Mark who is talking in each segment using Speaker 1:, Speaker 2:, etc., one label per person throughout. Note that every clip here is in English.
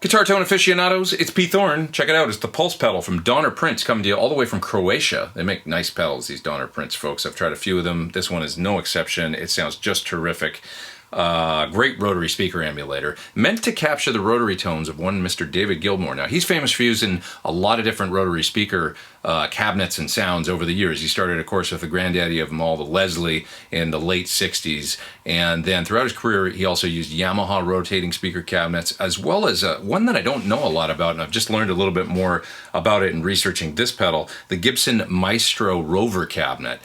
Speaker 1: Guitar tone aficionados, it's Pete Thorn. Check it out, it's the Pulse pedal from DAWNER prints coming to you all the way from Croatia. They make nice pedals, these DAWNER prints, folks. I've tried a few of them. This one is no exception. It sounds just terrific. Great rotary speaker emulator, meant to capture the rotary tones of one Mr. David Gilmour. Now, he's famous for using a lot of different rotary speaker cabinets and sounds over the years. He started, of course, with the granddaddy of them all, the Leslie, in the late 60s. And then throughout his career, he also used Yamaha rotating speaker cabinets, as well as one that I don't know a lot about, and I've just learned a little bit more about it in researching this pedal, the Gibson Maestro Rover cabinet.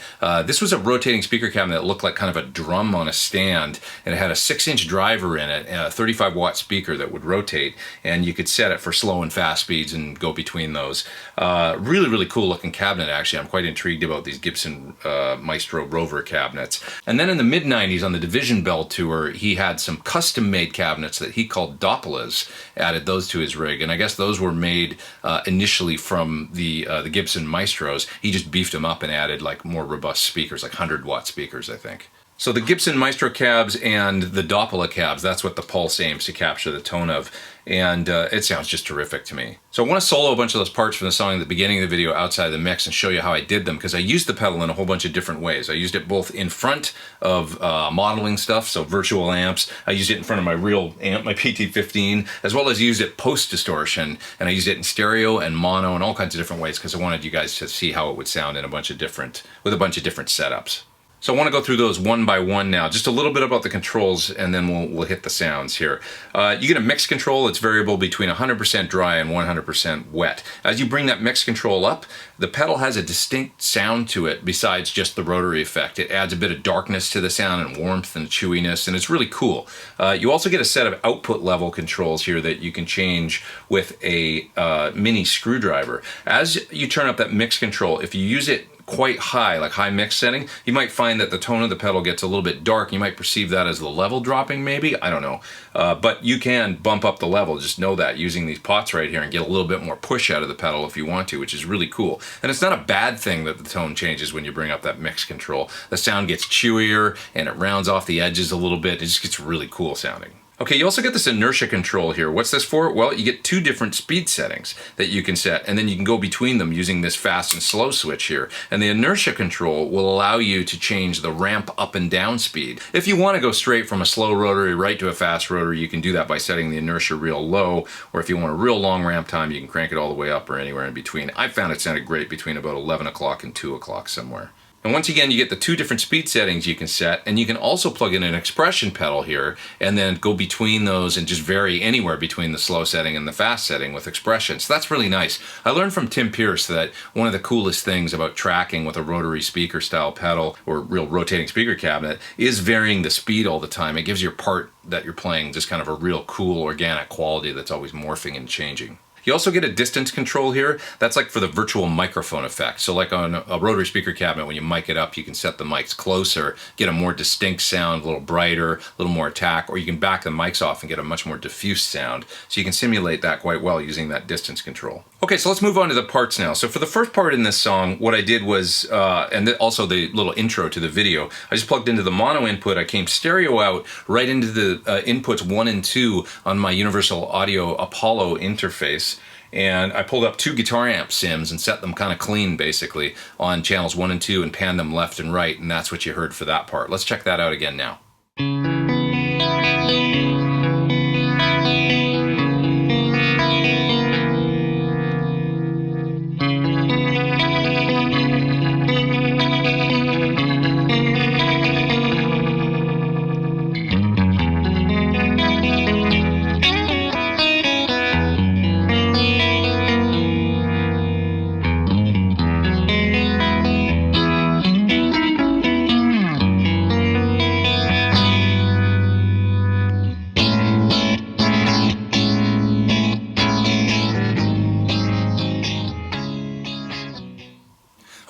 Speaker 1: This was a rotating speaker cabinet that looked like kind of a drum on a stand, and it had a 6-inch driver in it, and a 35-watt speaker that would rotate, and you could set it for slow and fast speeds and go between those. Really, really cool looking cabinet, actually. I'm quite intrigued about these Gibson Maestro Rover cabinets. And then in the mid-90s on the Division Bell tour, he had some custom-made cabinets that he called Doppelas, added those to his rig, and I guess those were made initially from the Gibson Maestros. He just beefed them up and added like more robust speakers, like 100-watt speakers, I think. So the Gibson Maestro cabs and the Doppela cabs, that's what the Pulse aims to capture the tone of, and it sounds just terrific to me. So I want to solo a bunch of those parts from the song at the beginning of the video outside the mix and show you how I did them, because I used the pedal in a whole bunch of different ways. I used it both in front of modeling stuff, so virtual amps. I used it in front of my real amp, my PT15, as well as used it post-distortion, and I used it in stereo and mono and all kinds of different ways, because I wanted you guys to see how it would sound in with a bunch of different setups. So I want to go through those one by one now. Just a little bit about the controls, and then we'll hit the sounds here. You get a mix control. It's variable between 100% dry and 100% wet. As you bring that mix control up, the pedal has a distinct sound to it besides just the rotary effect. It adds a bit of darkness to the sound and warmth and chewiness, and it's really cool. You also get a set of output level controls here that you can change with a mini screwdriver. As you turn up that mix control, if you use it quite high, like high mix setting, you might find that the tone of the pedal gets a little bit dark. You might perceive that as the level dropping, maybe, I don't know. But you can bump up the level, just know that, using these pots right here, and get a little bit more push out of the pedal if you want to, which is really cool. And it's not a bad thing that the tone changes when you bring up that mix control. The sound gets chewier, and it rounds off the edges a little bit. It just gets really cool sounding. Okay, you also get this inertia control here. What's this for? Well, you get 2 different speed settings that you can set, and then you can go between them using this fast and slow switch here. And the inertia control will allow you to change the ramp up and down speed. If you want to go straight from a slow rotary right to a fast rotary, you can do that by setting the inertia real low, or if you want a real long ramp time, you can crank it all the way up or anywhere in between. I found it sounded great between about 11 o'clock and 2 o'clock somewhere. And once again, you get the 2 different speed settings you can set, and you can also plug in an expression pedal here and then go between those and just vary anywhere between the slow setting and the fast setting with expression. So that's really nice. I learned from Tim Pierce that one of the coolest things about tracking with a rotary speaker style pedal or real rotating speaker cabinet is varying the speed all the time. It gives your part that you're playing just kind of a real cool organic quality that's always morphing and changing. You also get a distance control here. That's like for the virtual microphone effect. So like on a rotary speaker cabinet, when you mic it up, you can set the mics closer, get a more distinct sound, a little brighter, a little more attack, or you can back the mics off and get a much more diffuse sound. So you can simulate that quite well using that distance control. Okay, so let's move on to the parts now. So for the first part in this song, what I did was, and also the little intro to the video, I just plugged into the mono input. I came stereo out right into the inputs 1 and 2 on my Universal Audio Apollo interface. And I pulled up 2 guitar amp sims and set them kind of clean, basically, on channels 1 and 2 and panned them left and right, and that's what you heard for that part. Let's check that out again now.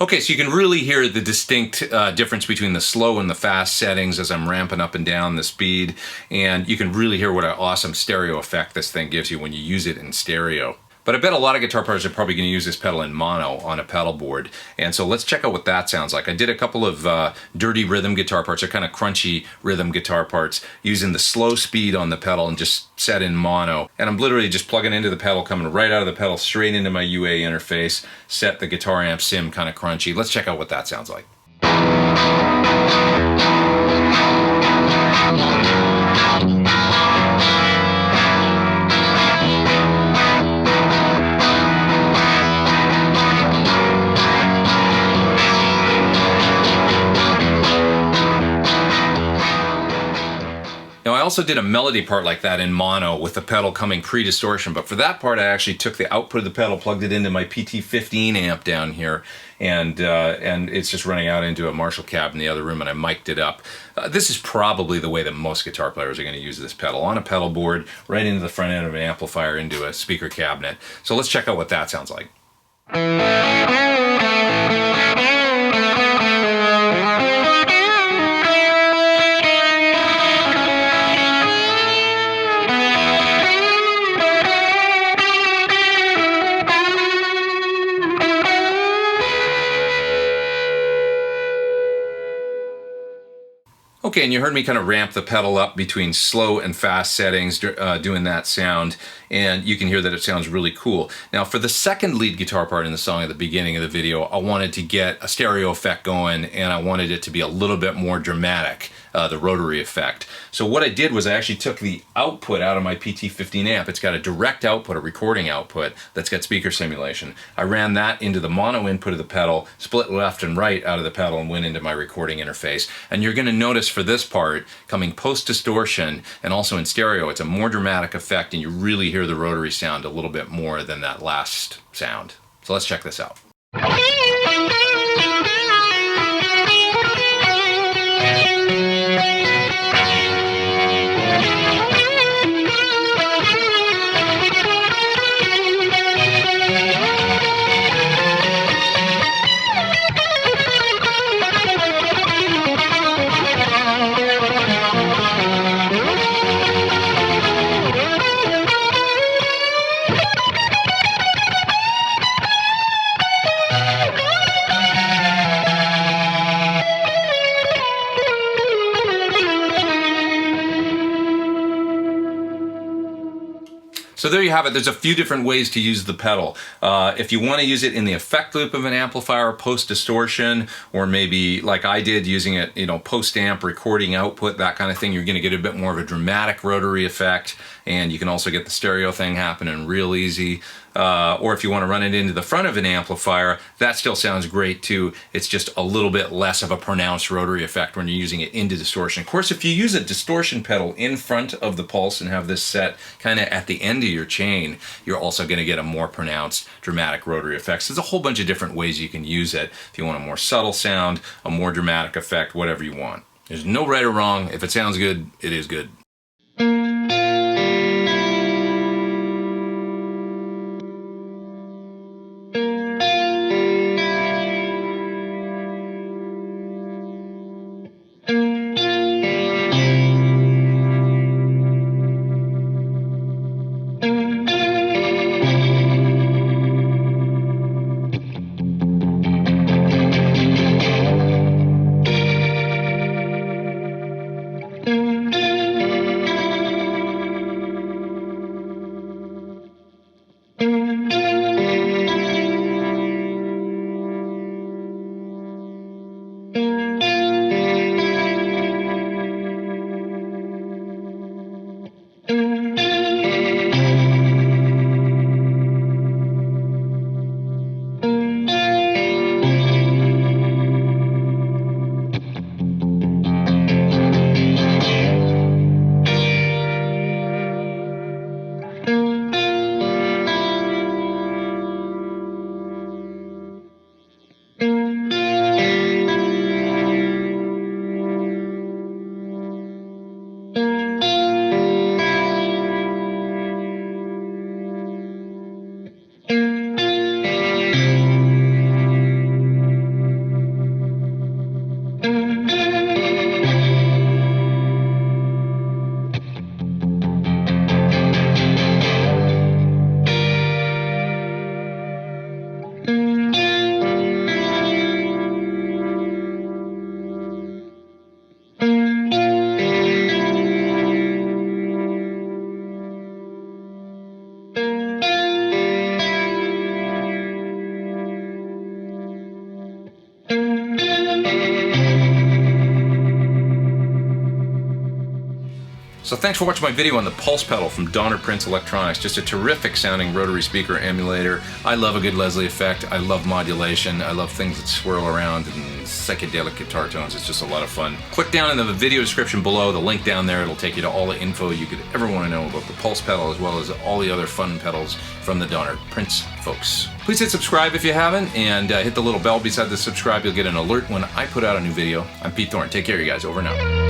Speaker 1: Okay, so you can really hear the distinct difference between the slow and the fast settings as I'm ramping up and down the speed, and you can really hear what an awesome stereo effect this thing gives you when you use it in stereo. But I bet a lot of guitar players are probably going to use this pedal in mono on a pedal board. And so let's check out what that sounds like. I did a couple of dirty rhythm guitar parts, or kind of crunchy rhythm guitar parts, using the slow speed on the pedal and just set in mono. And I'm literally just plugging into the pedal, coming right out of the pedal, straight into my UA interface, set the guitar amp sim kind of crunchy. Let's check out what that sounds like. Now, I also did a melody part like that in mono with the pedal coming pre-distortion, but for that part I actually took the output of the pedal, plugged it into my PT15 amp down here, and it's just running out into a Marshall cab in the other room, and I mic'd it up. This is probably the way that most guitar players are going to use this pedal, on a pedal board, right into the front end of an amplifier, into a speaker cabinet. So let's check out what that sounds like. Okay, and you heard me kind of ramp the pedal up between slow and fast settings, doing that sound, and you can hear that it sounds really cool. Now, for the second lead guitar part in the song at the beginning of the video, I wanted to get a stereo effect going, and I wanted it to be a little bit more dramatic, the rotary effect. So what I did was I actually took the output out of my PT15 amp. It's got a direct output, a recording output, that's got speaker simulation. I ran that into the mono input of the pedal, split left and right out of the pedal, and went into my recording interface. And you're going to notice for this part, coming post-distortion and also in stereo, it's a more dramatic effect, and you really hear the rotary sound a little bit more than that last sound. So let's check this out. So there you have it. There's a few different ways to use the pedal. If you want to use it in the effect loop of an amplifier, post-distortion, or maybe like I did, using it, post-amp, recording output, that kind of thing, you're going to get a bit more of a dramatic rotary effect, and you can also get the stereo thing happening real easy. Or if you want to run it into the front of an amplifier, that still sounds great too. It's just a little bit less of a pronounced rotary effect when you're using it into distortion. Of course, if you use a distortion pedal in front of the pulse and have this set kind of at the end of your chain, you're also going to get a more pronounced dramatic rotary effect. So there's a whole bunch of different ways you can use it. If you want a more subtle sound, a more dramatic effect, whatever you want. There's no right or wrong. If it sounds good, it is good. So thanks for watching my video on the Pulse pedal from Donner Prince Electronics. Just a terrific sounding rotary speaker emulator. I love a good Leslie effect. I love modulation. I love things that swirl around and psychedelic guitar tones. It's just a lot of fun. Click down in the video description below, the link down there. It'll take you to all the info you could ever want to know about the Pulse pedal, as well as all the other fun pedals from the Donner Prince folks. Please hit subscribe if you haven't, and hit the little bell beside the subscribe. You'll get an alert when I put out a new video. I'm Pete Thorn. Take care, you guys. Over and out.